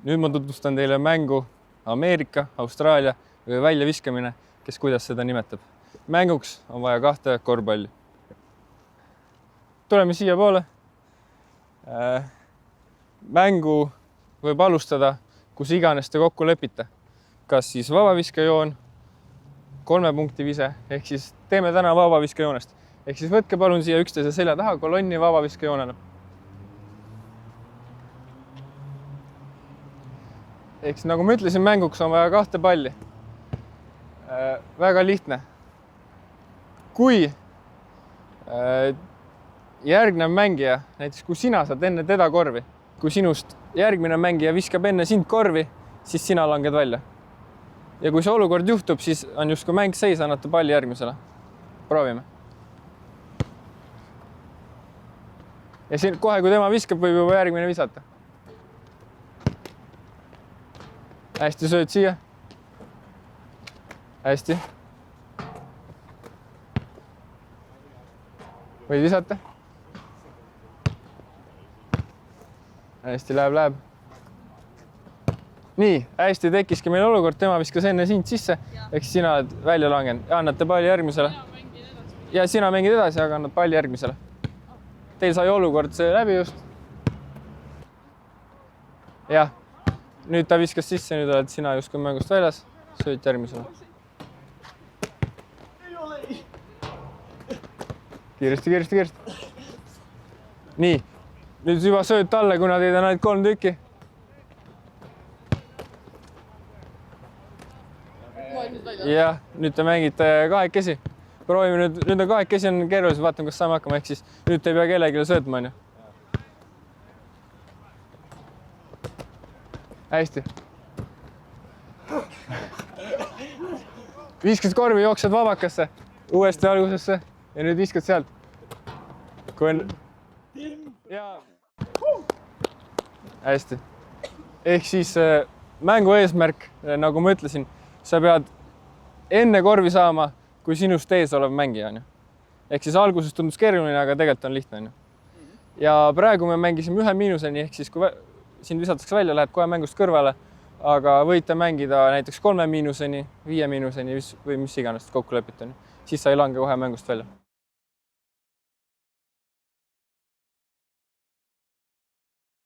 Nüüd ma tutvustan teile mängu Ameerika, Austraalia või väljaviskamine, kes kuidas seda nimetab. Mänguks on vaja 2 korvpalli. Tuleme siia poole. Mängu võib alustada, kus iganes te kokku lepite. Kas siis vabaviskajoon, 3 punkti vise, ehk siis teeme täna vabaviskajoonest. Ehk siis võtke palun siia üksteise selja taha kolonni vabaviskajoonena. Ehk siis nagu ma ütlesin, mänguks on vaja 2 palli. Väga lihtne. Kui järgnev mängija, näiteks kui sina saad enne teda korvi, kui sinust järgmine mängija viskab enne sind korvi, siis sina langed välja. Ja kui see olukord juhtub, siis on justkui mäng seis, annate palli järgmisele. Proovime. Ja siin kohe, kui tema viskab, võib juba järgmine visata. Hästi, sööd siia. Hästi. Võid visata. Hästi, läheb. Nii, hästi tekkiski meil olukord, tema viskas enne sind sisse, ehk sina oled välja langenud ja annate palli järgmisele. Ja sina mängid edasi, aga annad palli järgmisele. Teil sai olukord see läbi just. Jah, nüüd ta viskas sisse, nüüd oled sina justkui mängust väljas, sööd järgmisele. Kiiresti. Nii, nüüd juba sööd talle, kuna teid on ainult 3 tükki. Jah, nüüd te mängite kahekesi. Proovime nüüd on kahekesi on keerulised, vaatame, kas saame hakkama, ehk siis nüüd te ei pea kellelegi söötma, on ju. Hästi. Viskad korvi, jooksed vabakasse, uuesti algusesse ja nüüd viskad sealt. Hästi. Ehk siis mängu eesmärk, nagu ma ütlesin, sa pead enne korvi saama, kui sinust ees olev mängija on ju. Ehk siis alguses tundus keeruline, aga tegelikult on lihtne on ju. Ja praegu me mängisime 1 miinuseni, ehk siis kui sind visatakse välja, lähed kohe mängust kõrvale, aga võite mängida näiteks 3 miinuseni, 5 miinuseni või mis iganes kokku lepite. Siis sa ei lange kohe mängust välja.